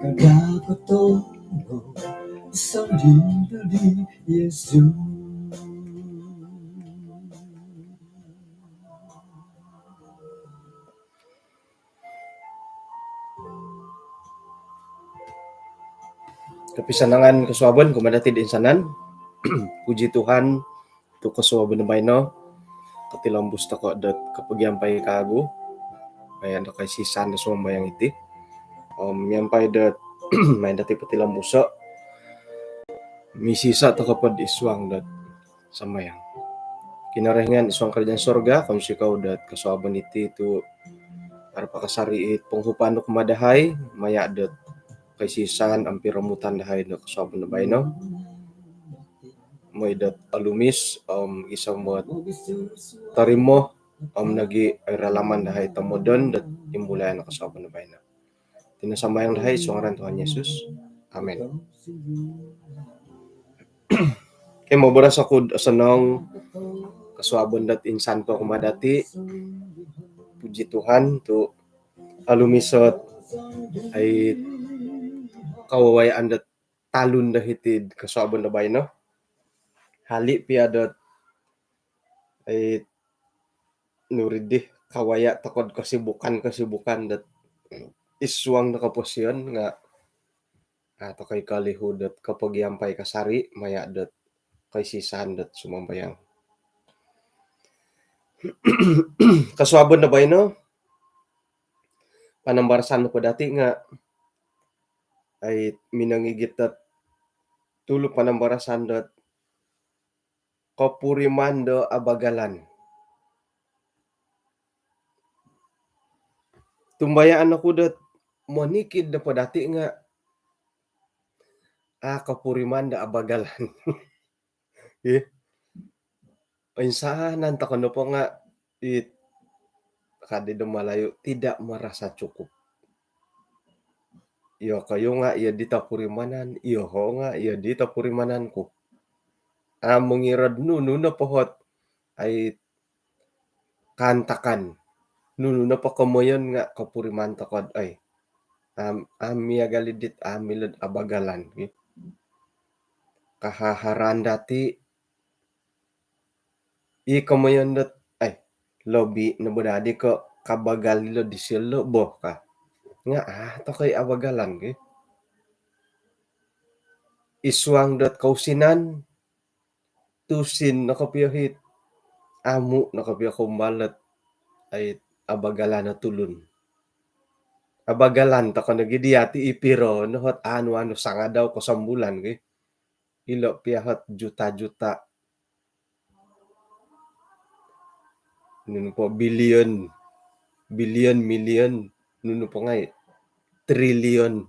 Kagapatongo isang dibdib Yesus. Kapisanangan kasuaban kumadati din sanan. Puji Tuhan tu kasuaban na bayno. Katilambus ta ko dat kapagyampay kago. Kaya ando kay sisan na sumbayang iti. Yampay dat may dati patilambuso. Misisa ta kapad iswang dat samayang. Kinarengan iswang kerjaan sorga kung sikaw dat kasuaban iti tu para pakasari it panghupan kumadahay maya dat kay sisan ang piramutan dahay na kasuaban na bayno. May dat alumis isang buat tarimo nagi ralaman dahay tamodon dat imbulayan na kasuaban na bayno. Tinasamayang dahay iswang Tuhan Yesus. Amen. Kay maburas ako asanong kasuaban dat insan ko kumadati. Puji Tuhan tu alumisot ay kawawayaan dat talun dahitid kasuaban na bayno. Hali piadot ay nuridih kawaya takod kasibukan dat iswang nakapusyon nga ato kay kalihudot kapag yampay kasari maya dat kay sisan dat sumambayang. Kasuaban na bayno panambarasan ko dati nga ay minangigit dat tulo panambarasan dat kapurimando abagalan. Tumbayaan ako dat monikid na po dati nga kapurimanda abagalan. Insahanan ta kano po nga kadi malayo tidak merasa cukup. Iyo kayo nga iya di tapurimanan, iyo ho nga iya di tapurimanan ko. Mungirad nuno na pohot ay kantakan. Nuno na pa kamoyon nga kapuriman takod ay amia galidit amilad abagalan. Kahaharan dati kamoyon dat ay lobby na budadi ko kabagalilo di silo boh ka. Nga to kay abagalan iswang dat kausinan tusin nakapiyahit amu nakapiyah kumbalat ay abagalan na tulun. Abagalan ta ko nagidiyati ipiro nohot ano sanga daw ko sambulan ilo piyahot juta-juta nuno po billion million nuno po nga trillion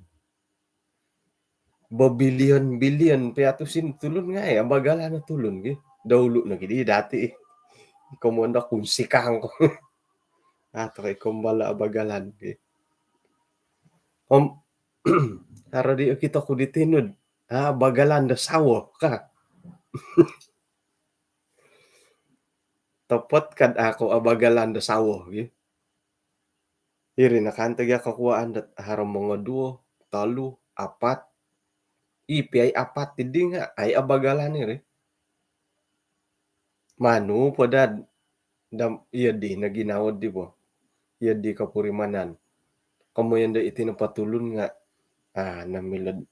billion piatusin tulun nga abagalan na tulun dawlo na gidi dati komanda kung sikang ko ato kay kumbala abagalan haro di kita ko ditinod bagalan da sawo ka topot kad ako abagalan da sawo iri nakantag kakuaan dat haram mga 2, 3, 4 ipi ay 4 hindi nga ay abagalan iri manu podad iya di naginawad di bo iya di kapurimanan kamoyan da itinapatulon nga namilad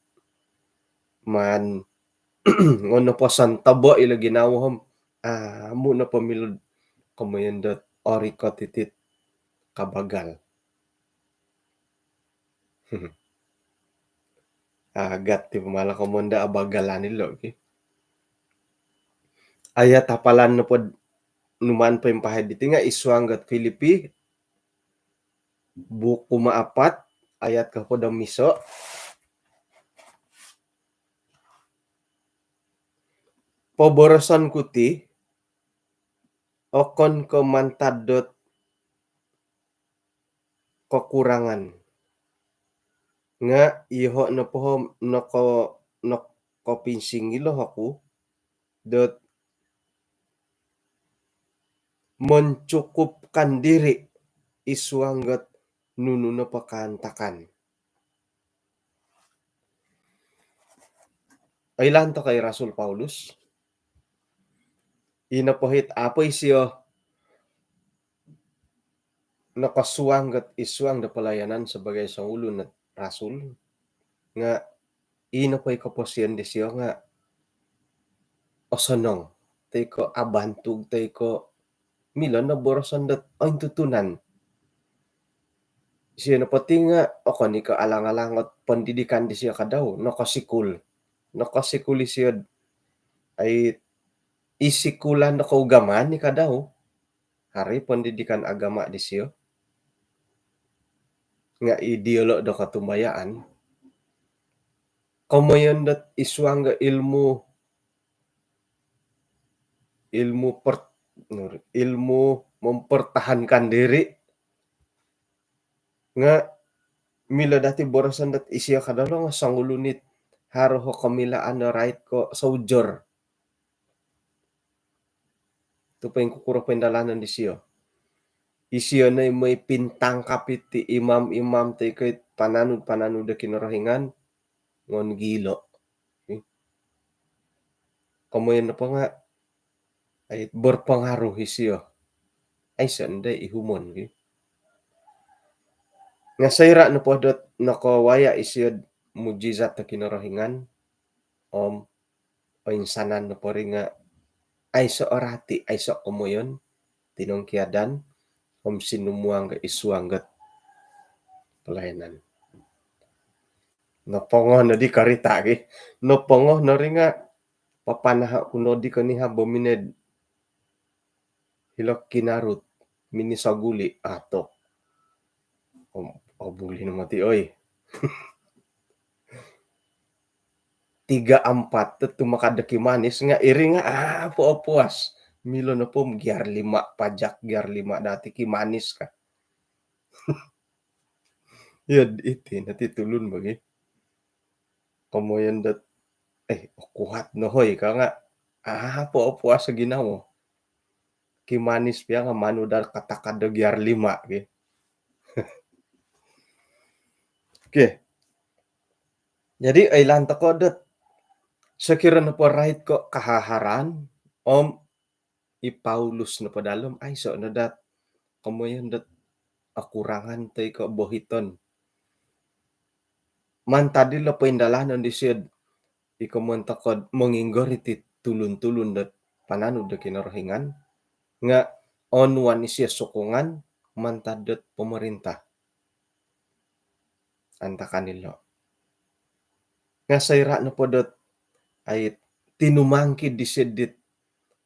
man ngono po santabo ila ginawahom muna pamilod kamoyan da ori ko titit kabagal agat ti pamala kamonda abagalan nilo ayat hapalan na pod numan pa yung pahed diti nga iswang gat Filipi buku maapat ayat kapod ang miso poborosan kuti okon ko mantadot kekurangan nga iho na po ko pinsing ilo aku dot mencukupkan diri iswanggat nuno na pakantakan Ailan to kay Rasul Paulus, inapuhit apoy siya nakasuang kat iswang da pelayanan sebagai sangulo na rasul nga inapoy kaposyan di siya nga osonong tay ko abantug tay ko milon na borosan dat ang tutunan siya na pati nga ako ni ka alang-alangot pendidikan di siya kadaw nakasikuli siya ay isikulan na kaugaman ni kadaw hari pendidikan agama di siya nga ideolo do katumayaan kamayan dat iswang nga ilmu ilmu mempertahankan diri nga mila dati borosan dat isya kadalo nga sangulunit haro ho kamilaan na right ko soldier to pa yung kukuro pendalanan di siya isya na may pintang kapit ti imam ti kay pananud da kinarahingan ngon gilo kamayan na pa nga ay berpengaruh siya ay sanday ihumon nga sayra na podot nakawaya isyod mujizat na kinarahingan o insanan na po rin nga ay sa orati ay sa kumoyon tinongkiadan sinumuang ka iswanggat pelayanan napongo na di karitagi napongo na rin nga papanaha kuno di kaniha bomined hilok kinarut minisaguli ato buli na mati oy 3-4 tumakadaki manis nga iri nga puas milo na po giar 5 pajak giar 5 dati ki manis ka yun iti natitulun bagi kamoyan dat kuhat no hoy ka nga puas sa ginawa ki manis piya nga manudar katakad giar 5 gi okay. Jadi ay lanta ko dat sakira na po right ko kahaharan i Paulus na padalom ay so na dat kamoyan dat akurangan tay ko bohiton man tadi la paindalanan di siyad ikamonta kod manginggor iti tulun-tulun dat pananud da kinarahingan nga onwan siya sukungan mantadet pemerintah anta kanilo nga sayra na podot ay tinumangkid di siya dit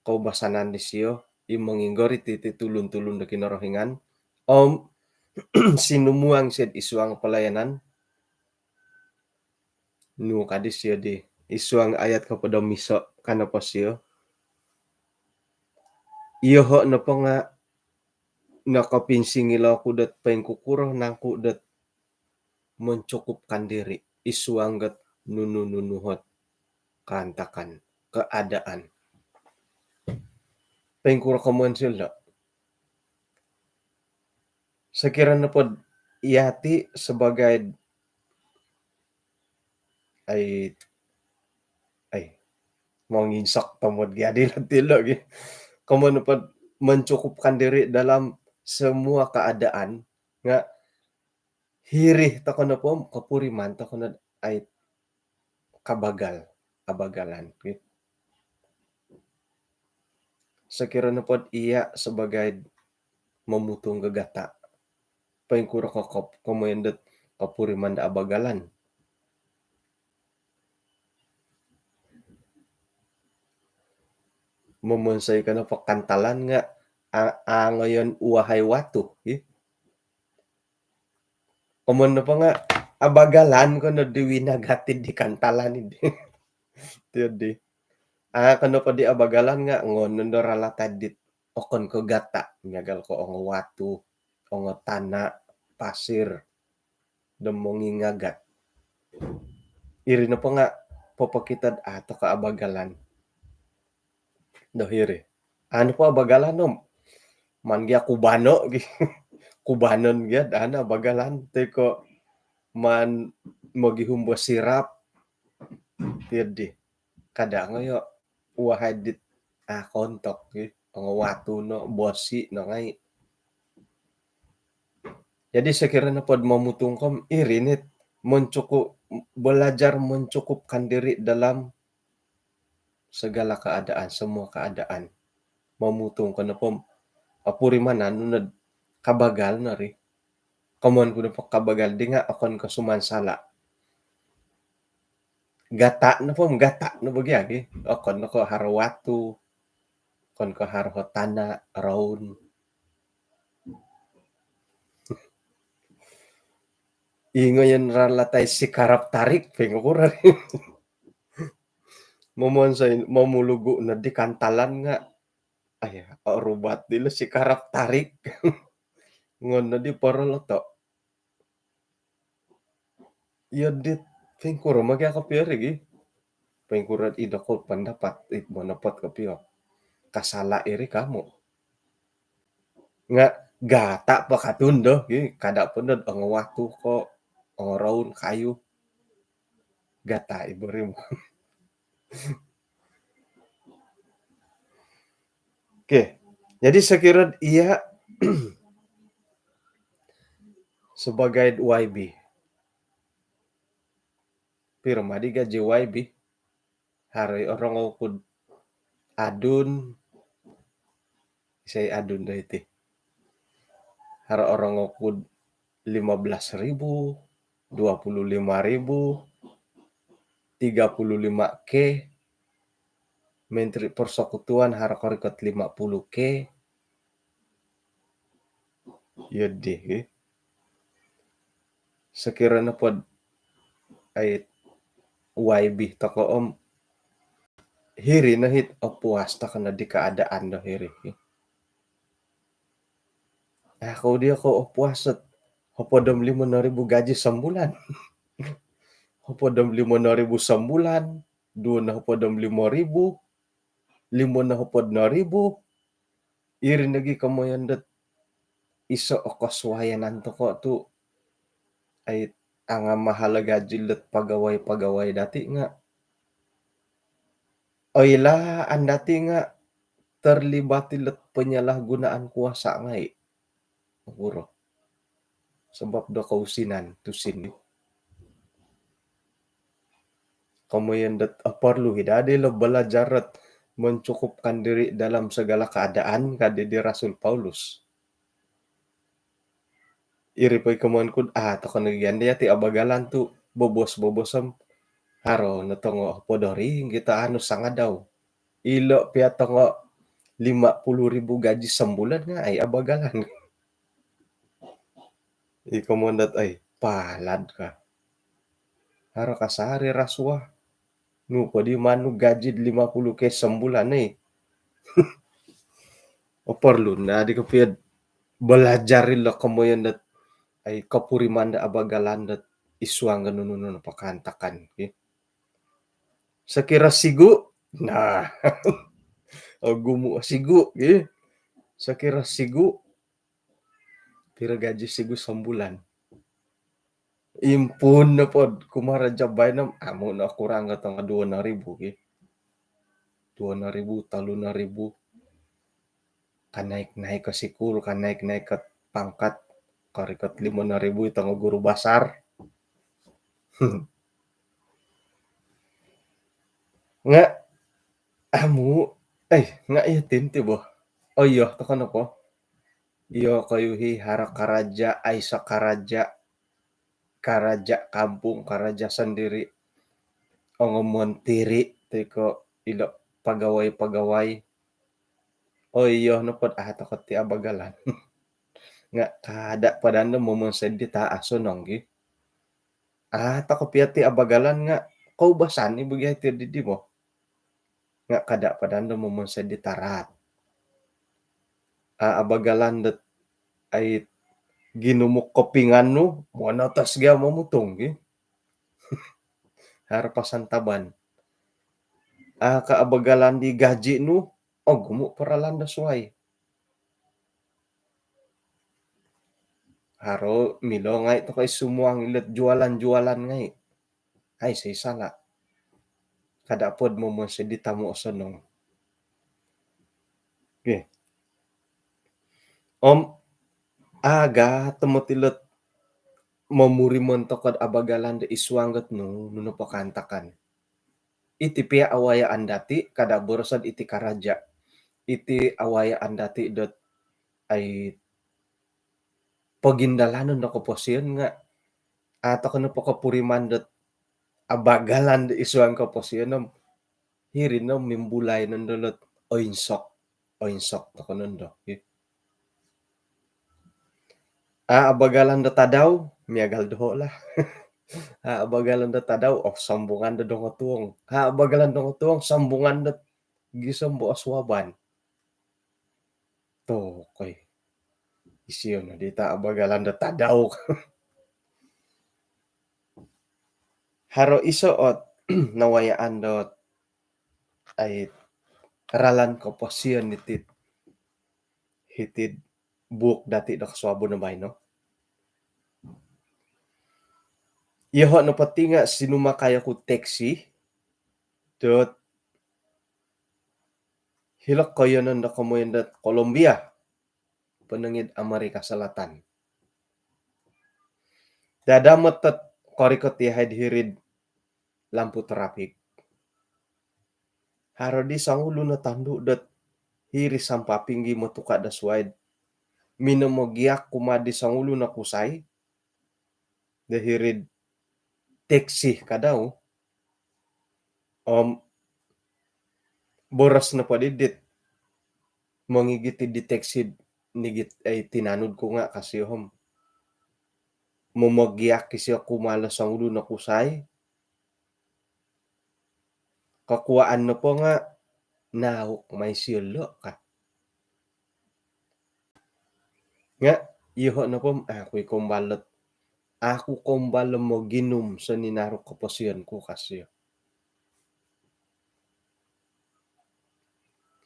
kaubasanan di siya manginggor iti tulun-tulun da kinarahingan sinumuang siya iswang pelayanan no kadis siya di iswang ayat kapada miso kana pa siya iyo ho na pa nga nakapinsingila ko dat pengkukuro nang ko dat mencukupkan diri iswanggat nunununuhot kantakan keadaan pengkuro kamuan sila sekira na pod iati sebagai ay manginsak tamod giadi tilo gi kamuan pod mencukupkan diri dalam semua keadaan nga hirih ta ko na po kapuriman ta ko na ay abagalan sekira na pod iya sebagai memutong gagata pengkuro kokop komendet kapuriman da abagalan memonsay ka na pakantalan nga ngayon uwahay watu Komon na pa nga abagalan ko no diwinagatid di kantalan hindi. Tiyodi. Kano pa di abagalan nga ngon no ralatad dit okon ko gata nyagal ko ang watu ang tana pasir demongi ngagat. Iri na pa nga papakitad ato ka abagalan. Dohiri. Ano pa abagalan no? Mangya kubano kubanon gyud bagalan teko man maghihumbo sirap tiyadi kada ngayo wahadit kontok nga watuno bosi na ngay. Jadi sekiranya pod mamutungkom irinit belajar mencukupkan diri dalam segala keadaan, semua keadaan. Mamutungkon na po apuri man nunad kabagal na ri. Kamon ko na po kabagal di nga akon ka sumansala. Gata na po, gata na bagyagi. Akon na ko harawatu, kon ko harhotana, raun. Ingo yan ralatay si karap tarik, pengo ko rin. Mamulugo na di kantalan nga. Ay, rubat nila si karap tarik. Ngon na di paralato. Yadit, pengkuro magyakapirigi. Pengkurat idakot pendapat, manapat kapiyo. Kasala iri kamu. Nga, gata pa katundo. Kada punod, ang waktu ko, ang raun kayo. Gata, ibari mo. Oke, jadi sekira ia sebagai YB. Pero madiga JYB. Hari orang ngukud adun. Saya adun dah itu. Hari orang ngukud 15.000, 25.000, 35K. Menteri Persekutuan hari korikot 50K. Yadih. Sekiranya pod ay YB toko om hiri na hit puasta ka na di keadaan do hiri. Ako dia ko puasat hopodom 5.000 gaji sebulan. Hopodom 5.000 sebulan, 2 na hopodom 5.000, 5 na hopod 0.000. Iri nagi kamoyan dat iso okoswayanan to ko tu ay ang mahalaga jilat pagawai-pagawai dati nga. Oila ang dati nga terlibat ilat penyalahgunaan kuasa ngay. Puro. Sebab do kausinan tusin. Kamoyan dat perlu hidade lo belajarat mencukupkan diri dalam segala keadaan kade di Rasul Paulus. Iri pa'y kamuan ko, tako nagyan ti abagalan tu, bobos-bobosam, haro, natongo, podori, kita sanga daw. Ilo, piatongo, 50.000 gaji sembulan nga, ay abagalan. Ikamuan dat, ay, palad ka. Haro kasari raswa. No, pwede manu gaji 50K sembulan eh. O perlu na, di ko piyad, belajarin lo kamuyan dat, ay kapuriman da abagalan dat iswang ganun pakantakan. Okay? Sekira sigu, nah, gumu sigu, okay? Sekira sigu, pira gaji sigu sembulan. Impun na pod, kumara jabay na, amo na kurang atang 2.000, okay? 2.000, 3.000. Kanaik-naik ka sikul, kanaik-naik ka pangkat, karikat 5.000 itang guru basar. Nga, amo, nga iyatin, tibo. Oh iya, takan ako. Iyo kayuhi hara karaja ay sa karaja kampung, karaja sendiri. O ngomontiri, tiko ilo pagawai-pagawai. O iyo, napod takot ti abagalan. Nga, kada padano momonsed di taaso nonggi. Tako piyati abagalan nga, kaubasan, ibigay ti di mo. Nga, kada padano momonsed di tarat. Abagalan dat ay ginumuk kopingan no, monatas gaya mamutong, harapasan taban. Kaabagalan di gaji no, gumu paralanda suway. Haro, milo ngay to kay sumuang ilat jualan-jualan ngay. Ay, say sala. kada pod mo mo sa dita mo osonong. Ge, aga tumotilot mamurimon to kad abagalan da iswangget no nuno pakantakan. Iti pia awaya andati kada borosad iti karaja. Iti awaya andati dot ay pagindalanon da koposyon nga ato kono po kapuriman dot abagalan da iswang koposyon hirin no mimbulay nandolot oinsok. Oinsok to konon do. Abagalan da tadaw miagal doho lah. Abagalan da tadaw sambungan da dongo tuong. Abagalan dongo tuong sambungan da gisombo aswaban. To koy isiyo na dita abagalan da tadaw. Haro isoot nawayaan dot ay ralan koposyon nitit hitid buok dati da kaswabo na bay no. Iho no pati nga sinumakaya ko taxi dot hilak kayo nan da kamoyan dat Colombia panangid Amerika Selatan. Dadamat tat korikot yahay hirid lampu trafik. Haro di sangulo na tandu dat hiri sampapinggi matuka da suwaid. Minamogiak kumadi sangulo na kusay da hirid taxi kadaw. Boras na padidit mangigiti deteksi nigit ay tinanud ko nga kasi momogyak kasi kumala sangulo na kusay. Kakuaan na po nga nahuk may siyolo ka. Nga, iho na po, ako'y kumbalot. Ako kumbalo mo ginum sa ninaro kaposyon ko kasi.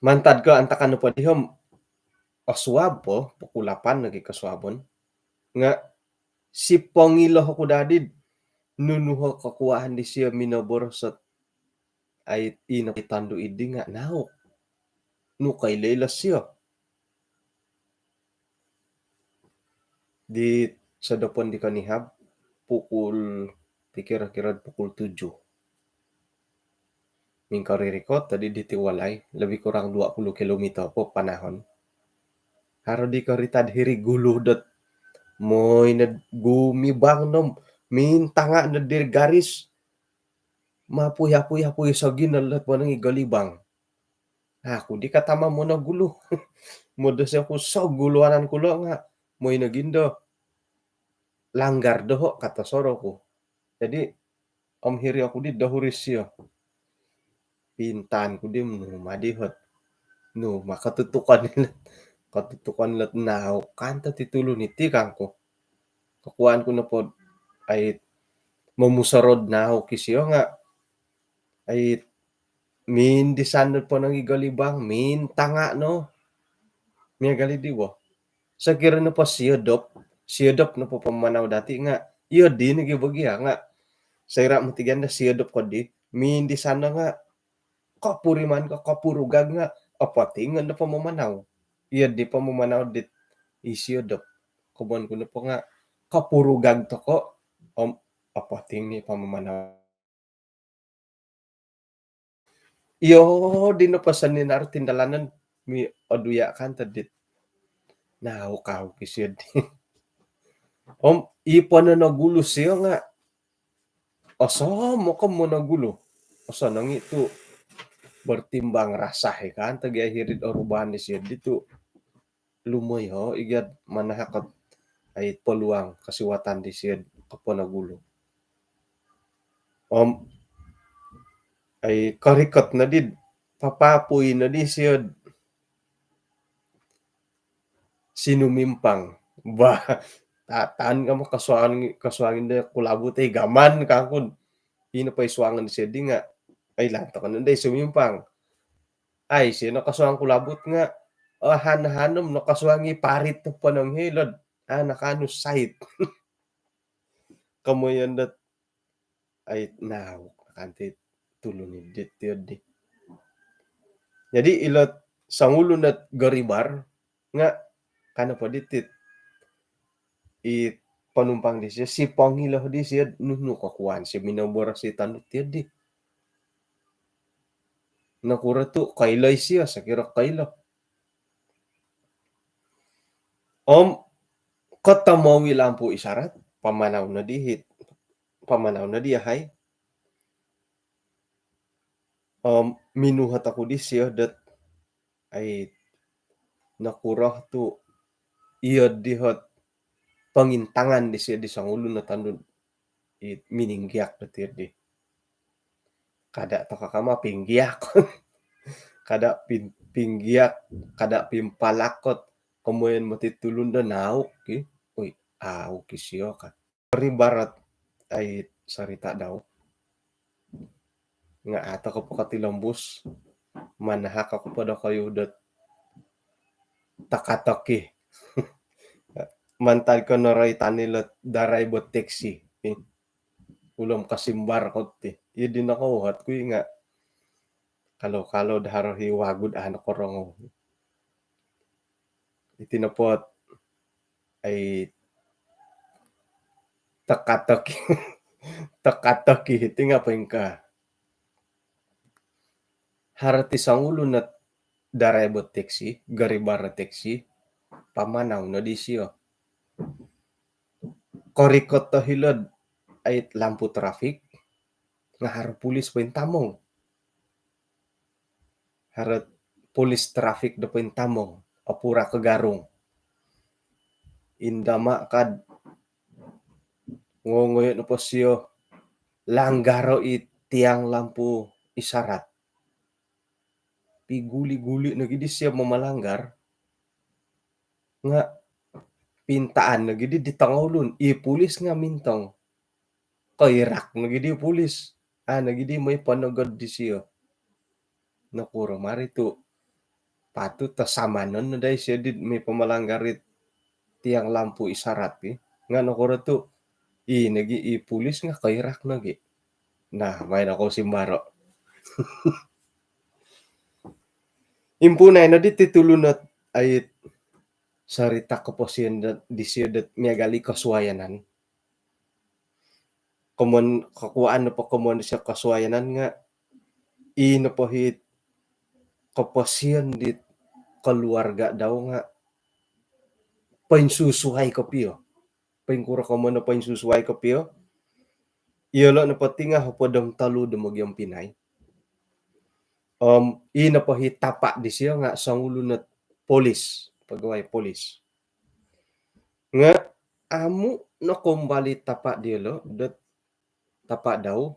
Mantad ko, antakan na po dihom, oswab po, pukulapan, nagikaswabon. Nga, si Pongilo ko dadid, nunuho kakuhaan di siya minaborosot ay inakitando idi nga nahuk. No kay Leila siya. Di sa dapon di kanihab, kira-kira pukul 7. Ming karirikot, tadi ditiwalay, lebih kurang 20 kilometer po panahon. Haro di karitad hiri guludot, moy na gumibang nom, mintanga na dir garis, mapuya-puya sa ginalat mo nang igalibang. Ako di katama mo na gulo. Modo siya ko sa guluanan ko lang nga, moy nagindo. Langgar doho kata soro ko. Jadi hiri ako di dahuris siya. Pintan ko di no madihot. No makatutukan nila. Katutukan nila na kanta titulo ni tikang ko. Kakuan ko na po ay mamusarod na ako kisyo nga. Ay min disanod po ng igalibang. Min tanga no. Miya gali di wo. Sa kira na po siyodop na po pamanaw dati nga. Iyo di nagibagya nga. Sa ira matigan na siyodop ko di. Min di sana nga. Kapuriman ka kapurugag nga. Apatingan na pamamanaw. Iyo di pamamanaw dit isiyodop. Kubuan ko na po nga. Kapurugag to ko. Apating ni pamamanaw. Iyo di na pa sa ninar tindalanan. Mi oduya kan tadit. Nahukaw kisiyod. Ipa na nagulo siya nga. Asa mo ka mo nagulo. Asa nang ito. Bertimbang rasahe kan. Tagiahirid orubahan ni siya dito. Lumoy ho. Igad manahakat ay peluang kasiwatan di siya kapo nagulo. Ay karikot na did. Papapuy na di siya. Sinumimpang. Ba, tataan ka mo kaswangin na kulabot ay gaman kakon. Hino pa iswangan siya di nga. Ay lanto ka nanday sumimpang. Ay sino kaswang kulabot nga. Han-hanom nakaswangi parit na panang hilod. Nakano site. Kamoyan dat ay now kanti tulun ni di. Jadi ilot sangulun dat garibar nga kana pa ditit panumpang di siya si pangilah di siya nuno kakuan si minobora si tanut di. Nakura tu kailay siya sa kira kaila. Katamawi lampu isyarat pamanaw na dihit. Pamanaw na diyahay. Minuhat ako di siya dat ay nakurah tu iya dihat pangintangan di siya di sangulo na tandun mininggiak na di. Kada to kakama pinggiak. Kada pinggiak, kada pimpalakot. Kemudian matitulun da nauk ki. Uy, ki siya ka. Ribarat ay sarita daw. Nga ata ko pa katilambus. Manahak ako pa daw kayo dat takataki. Mantad ko na ray tanilat daray bot teksi. Ulam kasimbar ko ti. Iya din ako hat ko nga. Kalau daharo hiwagud ano ko rongo. Itinapot ay takataki. Takataki iti nga pa ka. Harati sangulo na daray bot teksi, garibara teksi, pamanaw na di siya. Korikot to hilod ay lampu traffic, nga haro pulis pa yung tamong. Haro pulis traffic do pa yung tamong, apura kagarong. Indama kad, ngongoy na po siya, langgaro tiang lampu isarat. Piguli-guli na gidi siya mamalanggar, nga pintaan na gidi di tangolun, pulis nga mintong, kairak na gidi pulis, nagidi may panagad di siya. Nakuro marito, patut tasamanon na dahil siya di may pamalanggarit tiang lampu isarat nga nakuro to, nagi pulis nga kairak na gi. Nah, may nako simbaro. Impunay na di titulunat ay sarita ko po siya di siya dat miyagali kaswayanan. Kakuan na po kumon siya kaswayanan nga inapohit kapasyan dit keluarga daw nga painsusuhay ko piyo. Painkura ko mo na painsusuhay ko piyo. Iyalo na pati nga hapadang talo dumagyang Pinay. Inapohit tapa di siya nga sangulo na polis. Pagaway polis. Nga amo na kumbali tapa dilo. Dat tapa daw.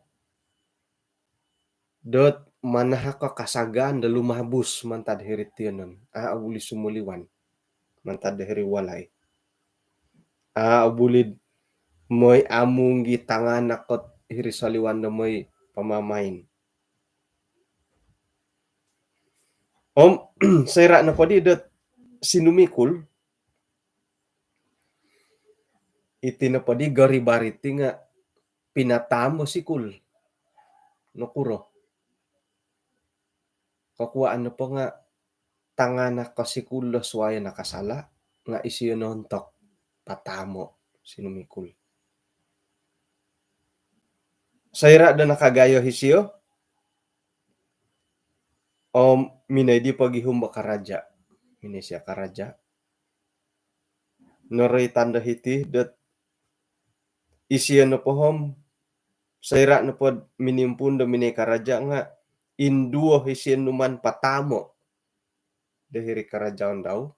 Dat manahaka kasagaan da lumabus mantad hirit tiyanan. Aguli sumuliwan. Mantad hiri walay. Abulid moy among gitangan nakot hiri saliwan na moy pamamain. Sira na pa di dat sinumikul iti na pa di garibariti nga pinatamo si kul nakuro. Kakuaan na pa nga tangana kasikulo swaya nakasala nga isiyo nontok patamo sinumikul. Sayra da nakagayo hisiyo minay di pagihumba karaja. Minay siya karaja. Noray tanda hiti dat isiyo na pohom sayra na po minimpun da minay karaja nga induo hisiyo numan patamo dahiri karajaon daw.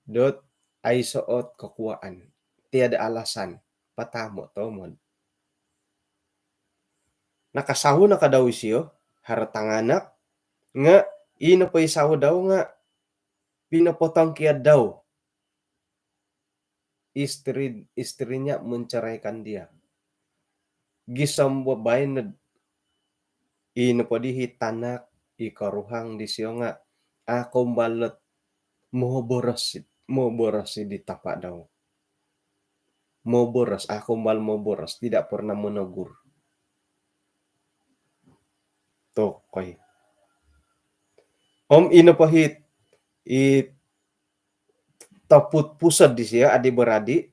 Dot ay soot kakuaan. Tiada alasan. Patamo to mon. Nakasahu na ka daw siyo. Haratanganak. Nga ina pa isaho daw nga pinapotang kiad daw. Istri niya menceraikan dia. Gisam babae na ina pa dihi tanak ikaruhang di siyo nga akong balat moboras di tapa daw. Moboras, akong bal moboras, tidak pernah menegur. Tokoy. Inapahit it taput pusat di siya adik-beradik,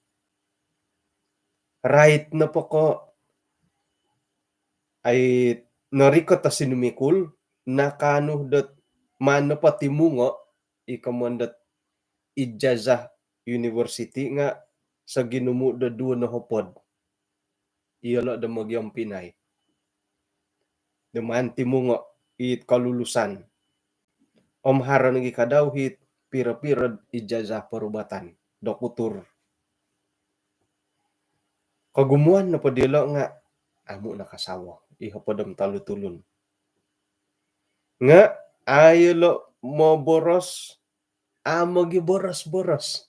right na po ko ay narikot ta sinumikul nakano dat mano pa timungo ikamondat ijazah university nga sa ginumu da duwa na hopod iyala da magyang Pinay daman timungo it kalulusan hara nagi kadawhit pira-pira ijazah perubatan dokutur kagumuan na padila nga amo nakasawa ihapadam talutulon nga ayolo mo boros amo gi boros-boros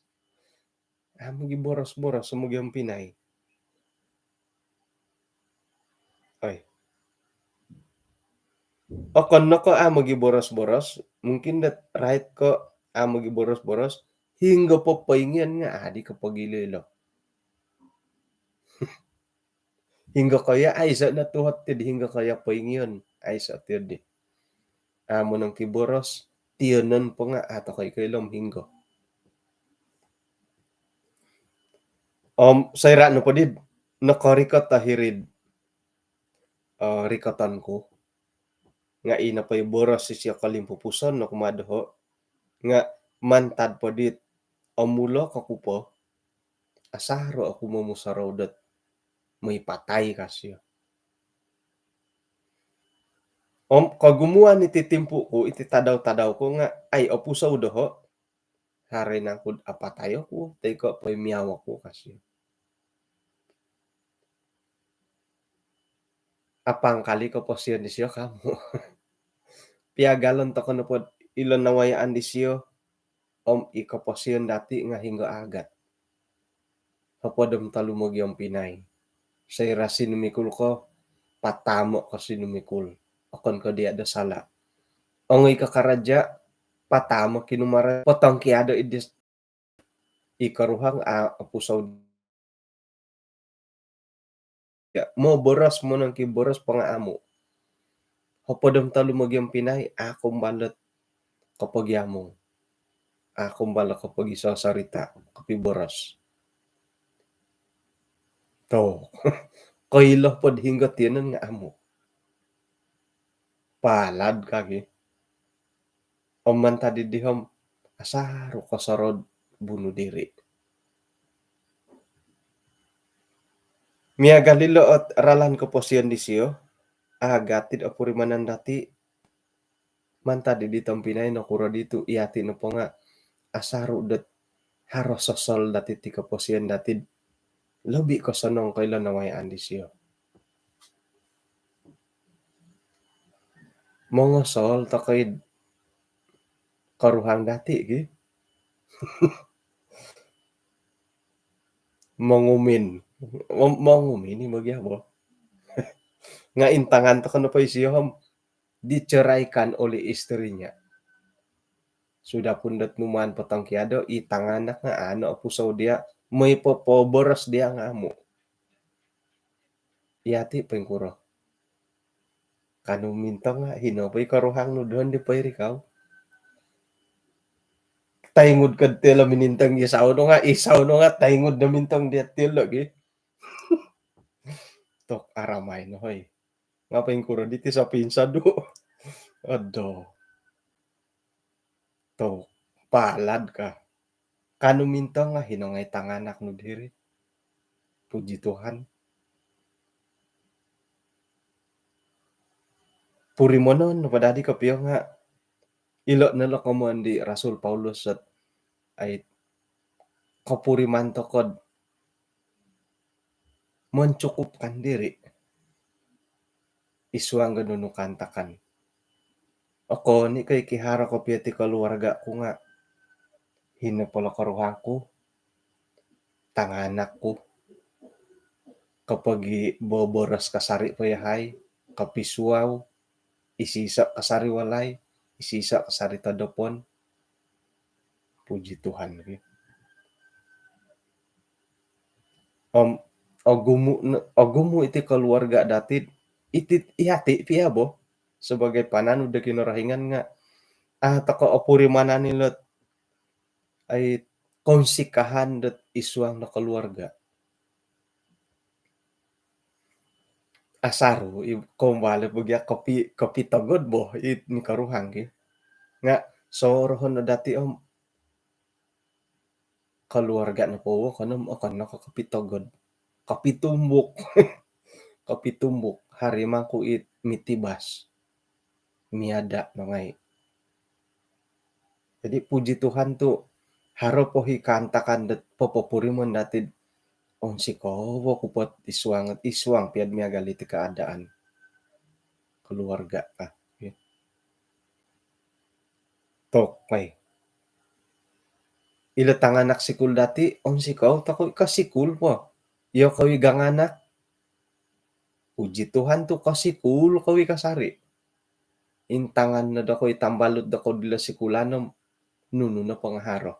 sa magyang Pinay ay kon na ko amo gi boros-boros mungkin that right ko amo gi boros-boros hingga po paingyan nga adi kapagililo hingga kaya ay sa natuhat tid hingga kaya paingyan ay sa tid amo ng kiboros tiyanan po nga ato kay kailom hingga sayra no po did nakarikat tahirid rikatan ko nga ina pay boros si siya kalimpupuson no kumadho nga mantad po dit amulo kakupo asaro ako mamusaraw dat may patay kasyo kagumuan iti timpo ko iti tadaw-tadaw ko nga ay opusaw doho hare na kud apatayo ko tay ko pay miyawa ko kasyo apang kali ko po siya ni siya kamo piagalon to ko na pod ilon nawayaan di siya ikaposyon dati nga hingga agat hapadam talumog yung Pinay say rasin numikul ko patamo ko sinumikul akon ko di ada sala ongoy kakaradya patamo kinumara potong kiado idis ikaruhang apusaw mo boras mo nang kiboras pangaamo hapadam talumog yung Pinay akong balat kapag yamong akong bala kapag isasarita kapiboras to kaila pod hingga tiyanan nga amo palad kagi man tadi dihom asaro kasarod bunuh diri Mia galilo at ralan ko posyon di siyo agatid apurimanan dati manta di ditong Pinay nakura dito iati no po nga asaro dat haro sosol dati ti kaposyon dati lobi ko sanong kailan nawayaan di siyo mga sol takay karuhang dati gi mangumin ni magyabo nga intangan to kano pa siyo diceraikan oleh istrinya sudah pundat numan patangkiado itanganak nga ano apusaw dia may popoboras dia nga amo iati pengkuro kanu mintang nga hinapay karuhang no doon di pa irikaw taingod kad tela minintang isaw no nga taingod na mintang dia tela gi tok aramay no hoy nga pengkuro diti sa pinsado ado to palad ka kanu mintang nga hinangay tanganak no diri puji Tuhan purimonon no padadi kapiyo nga ilo nala kamuan di Rasul Paulus at ay kapuriman to kod mencukupkan diri iswang ganun kantakan ako ni kay kihara ko piyati keluarga ko nga hinapala karuhang ko tanganak ko kapag boboras kasari payahay kapiswaw isisa kasari walay isisa kasari tadopon puji Tuhan agumu iti keluarga dati iti ihati piyabo sebagai pananu da kinarahingan nga, taka opuri manani lot ay konsikahan dat isuang na keluarga. Asaru kombale bagya kopi kopi togod boh it ni karuhang ki. Nga sorohon na dati keluarga na po kanam akan kopi togod. Kopi tumbuk. Kopi tumbuk harimangku it mitibas. Miada nangai. Jadi puji Tuhan tuh haro pohi kantakan dat popopurimun dati sikowo kupot isuang piad miagali ti keadaan keluarga ka. Tok may. Ila tanganak sikul dati sikaw tako kasikul po. Iyo kawi ganganak. Puji Tuhan tuh kasikul kawi kasari. Intangan na dako itambalot dako dila sikulanam nuno na pangharo.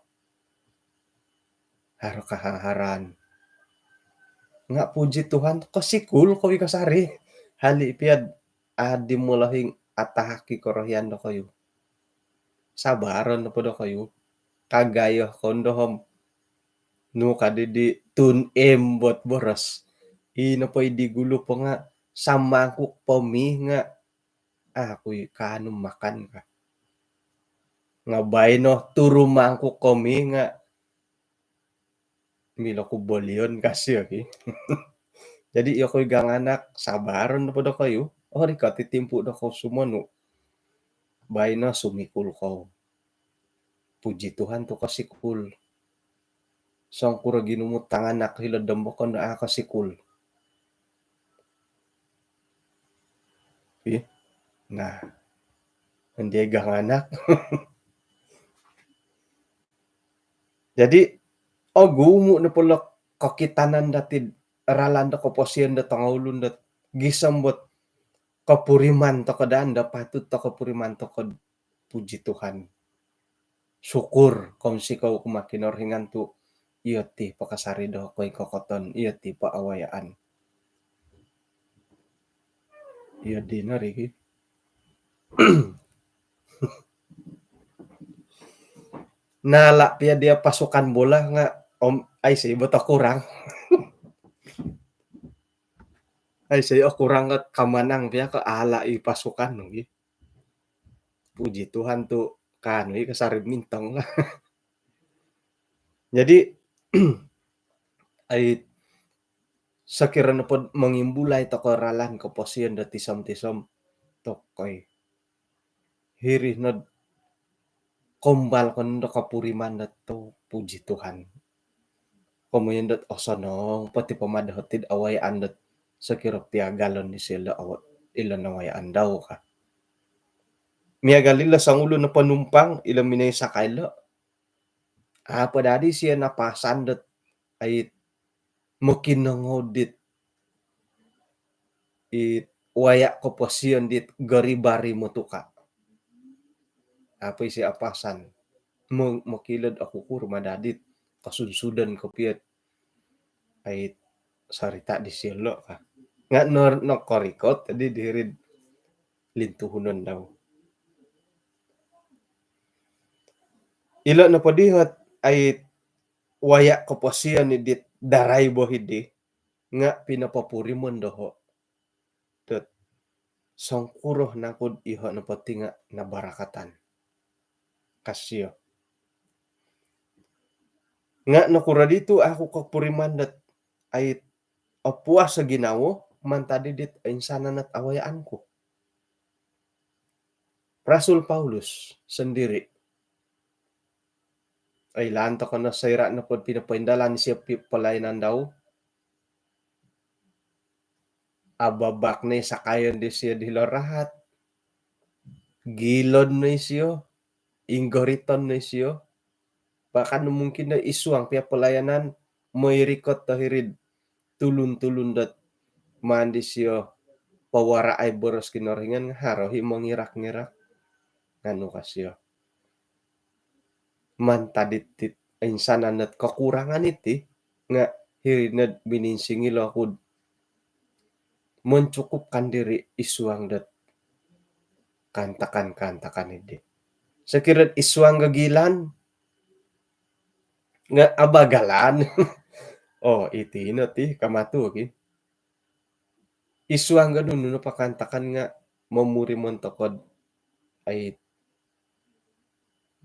Haro kahaharan. Nga puji Tuhan kasikul kawi kasari. Hali piad adi mulahing atahaki korohyan na kayo. Sabaran na po na kayo. Kagayo kondohom no kadidi tun embot boros. Ina po idigulo po nga samangkuk pomi nga ako'y kanong makan ka. Nga bay no turo mangkuk komi nga milo ko bolyon kasi okay. Jadi iyo ko'y ganganak sabaran na po na kayo. Ori ka titimpo na ko sumano. Bay no sumikul ko. Puji Tuhan to kasikul. Sang kura ginumut tanganak hiladam ko na kasikul. Okay. Nah, hindi ganganak. Jadi gumu na pala kakitanan dati ralanda ko posyen da tangulun dat gisambot kapuriman to kadaan da patut to kapuriman to kod puji Tuhan. Syukur kom sikaw kumakinorhingan tu iyo ti pakasari do ko'y kokoton iyo ti paawayaan. Iyo di na rigi. Nala pia dia pasukan bola nga ay sa iba kurang. Ay sa kurang at kamanang pia ka ala pasukan no. Puji Tuhan tu kano kasarib mintang lah. Jadi ay sakira na pod mangimbulay to koralan ko posyen da tisom-tisom tokoy. Hirih na kombal kon do kapuriman dat to puji Tuhan. Komoyen dat osonong pati pamadahotid awayaan dat sakira piagalon ni sila ilan awayaan daw ka. Miagalila sang ulo na panumpang ilang minay sakay lo. Padadi siya napasan dat ay makinangodit waya ko posyon dit garibari mo tuka. Apoy si apasan. Makilad ako kurma dadit. Kasunsudan ko piyat. Ay sarita di silo ka. Nga no korikot. Tadi dihirid lintuhunan daw. Ilo na padihot ay waya ko posyon ni dit daray bohidi. Nga pinapapuri mo doho. Tot sangkuroh na kod iho na pati nga nabarakatan. Kasyo. Nga nakura dito ako kakpuriman dat ay apuas sa ginawo man tadi dit ay insanan at awayaan ko. Rasul Paulus sendiri ay lanto ko na sayra na pod pinapaindalan siya palayanan daw. Ababak na sakayon di siya dilorahat. Gilon na siya. Ingoriton na siya. Baka mungkin na isuang pia pelayanan moirikot tahirid tulun-tulun dat mandi siya pawara ay boros kinoringan harohi mangirak-ngirak ngano kasyo. Man taditit insanan at kakurangan iti nga hirinad bininsingilo ako mencukupkan diri isuang dat kantakan ide. Sekiranya iswang gagilan nga abagalan. Oh, itino ti kamatu ki. Iswang ganun no pakantakan nga mamuri mon tokod ay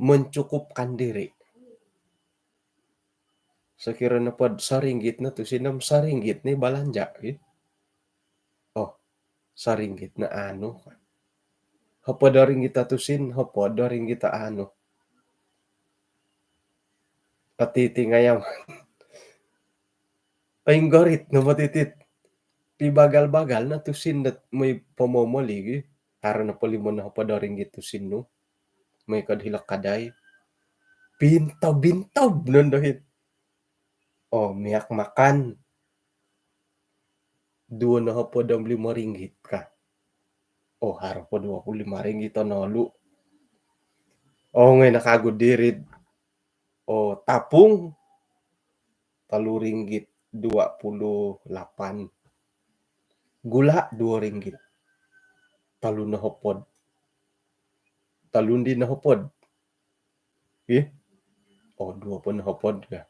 mencukupkan diri. Sekiranya pod saringgit na to sinam saringgit ni balanja ki. Oh, saringgit na ano. Hapod ring kita tusin, hapod ring kita ano. Patiti ngayam. Ayong garit no matitit. Pibagal-bagal na tusin dat may pamomoli ki. Haro na polimon na hapod ring tusin no. May kadhilak kaday. Bintaw-bintaw nun dohit. Oh, miyak makan. Dua na hapod ang 5 ringgit ka. Oh, haro po 25 ringgit nolu. Oh, ngay nakagod dirid. Oh, tapung. 3 ringgit 28. Gula 2 ringgit. Talun na hapod. Talun din na hapod. Eh? Oh, 2 po na hapod ka.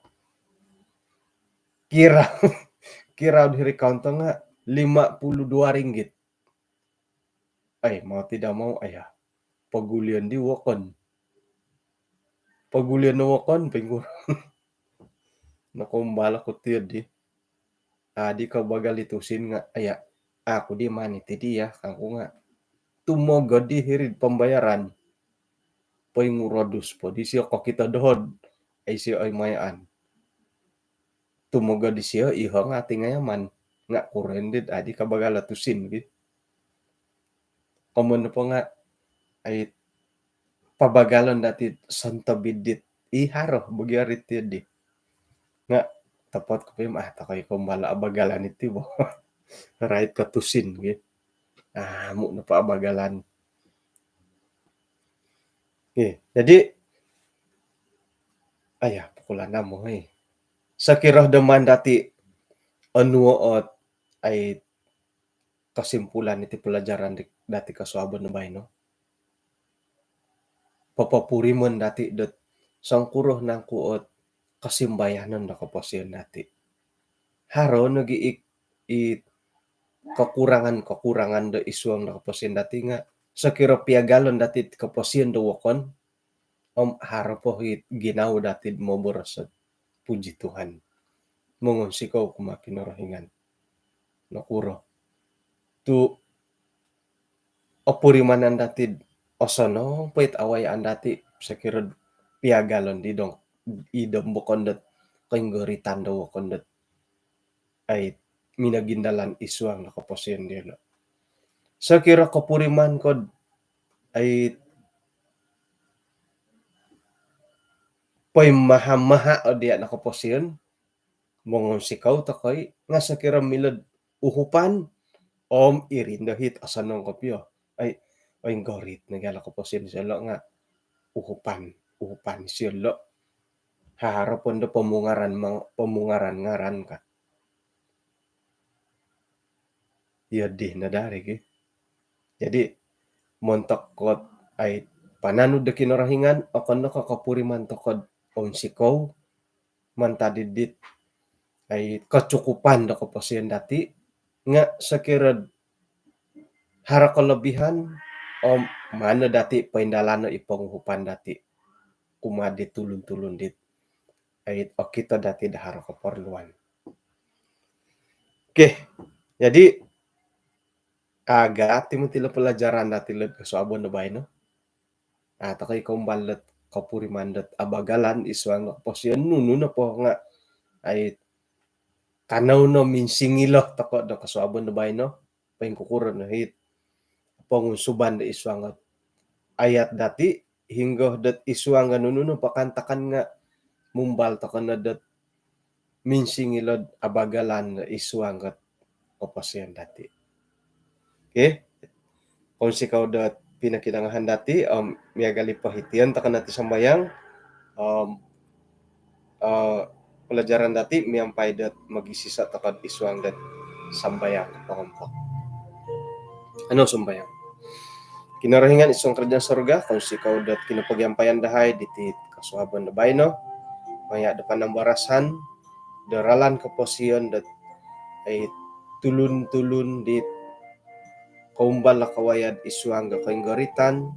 Kira diri counter nga 52 ringgit. Ay, mau tidak mau ayah. Pagulian di wakon. Pagulian na wakon, pingur. Nakumbala ko tiyo di. Di ka bagal itusin nga. Aya, ako di maniti dia. Ako nga. Tumoga di hirid pembayaran. Paingurodus po. Di siya ko kita dohod. Ay siya ay mayaan. Tumoga di siya. Iho nga ati ngayaman. Nga kurendid. Di ka bagal itusin. Kamun po nga. Ay pabagalan dati Santa Bidit. Iharo. Bagyarit tiyo di. Nga. Tapat ko pa yung takay kumbala abagalan iti bo. Right katusin. Mo na pa abagalan. Jadi pukulan na mo sa kirah daman dati anuot ay kasimpulan iti pelajaran dati kasuabon na bay no. Papapuri mon dati dat sangkuroh nang kuot kasimbayanan na kapasyon dati. Haro nagiik kekurangan da isuang na kapasyon dati nga sa kirah piagalon dati kapasyon da wakon haro po ginaw dati mo borosot. Puji Tuhan. Mongon sikaw kumakinarahingan. Nakuro. Tu opurimanan datid osono pait awayaan dati sakirad piagalon di dong idom bokondet kainggoritan daw kondet ay minagindalan iswang nakaposyon dilo. Sakira kapuriman kod ay pay maha-maha o diya nakaposyon mongon sikaw takoy nga sakira milad uhupan irin dahit asanong kopyo ay gorit nagala ko posyon sila nga uhupan sila haharapon do pamungaran ngaran ka yadi nadari ki jadi montok kot ay pananud da kinarahingan o kano kakapuri man tokod on sikaw mantadidit ay kacukupan da kapasyon dati nga sakirad hara kalebihan mana dati paindalano ipanghupan dati kumadi tulun-tulun dit ay kita dati dahara keperluan. Oke, jadi agak ti mo tila pelajaran dati led kasuabon na bay no. Takay kumbalat kapuri mandat abagalan iswang posyon nuno na po nga ay tanaw no minsingilo tako do kasuabon na bay no. Paingkukuran na hit pangusuban da iswang ayat dati hingga dat iswang nuno pakantakan nga mumbal takan na dat minsingilod abagalan iswang kat kapasyan dati. Okay? Kung sikaw dat pinakinangahan dati miyagali pahitian takan natin sambayang pelajaran dati miyampay dat magisisa takan iswang dat sambayang pangampok. Ano sambayang? Kinarahingan isong kerjaan sorga, kung sikaw dat kinapagyampayan dahay, diti kasuhaban na bayno, maya depan ng barasan, daralan kaposiyon dat ay tulun-tulun dit kaumbal na kawayad isuang ga kainggaritan,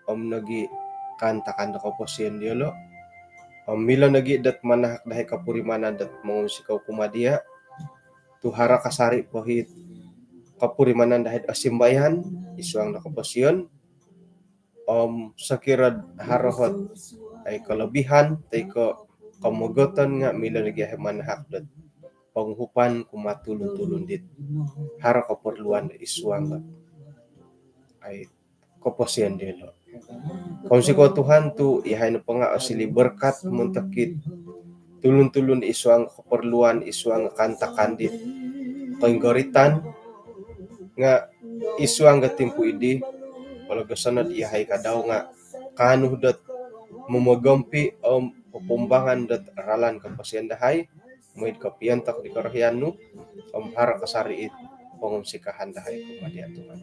nagi kanta-kanta kaposiyon diolo, milo nagi dat manahak dahay kapurimanan dat mga sikaw kumadia, tuhara kasari pohit kapurimanan dahil asimbayan isuang nakapasyon sakirad harohot ay kalabihan tay ko kamugotan nga mila nagyahe manahak dat panghupan kumatulon-tulon dit hara kaperluan isuang ay kapasyon dilo kung si ko Tuhan tu ihay na pa nga asili berkat muntakit tulon-tulon isuang kaperluan isuang kanta-kandit kainggaritan nga isuang ga timpo idi palagasanad ihay kadaw nga kanuh dat mumagampi pupumbangan dat aralan kapasyandahay moid kapiyantak di karahyano hara kasariit pangumsikahan dahay kumadian Tuhan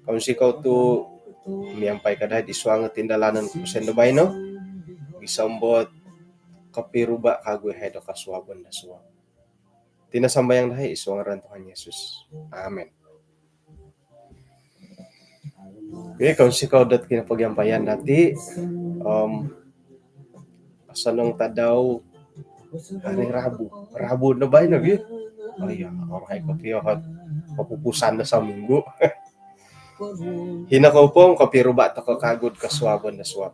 kung sikaw tu miyampay kadahay isuang tindalanan kapasyandahay no isambot kapiruba kagoy hay do kaswaban na suwag tinasambayang dahay isuang ran Tuhan Yesus amen. Okay, kung sikaw dat kinapagyampayan nati, asanong tadaw, haring Rabu na ba yun? Ay, okay ko tiyo, papupusan na sa minggu. Hinakaw po, kapiruba ta kakagod kaswaban na swab.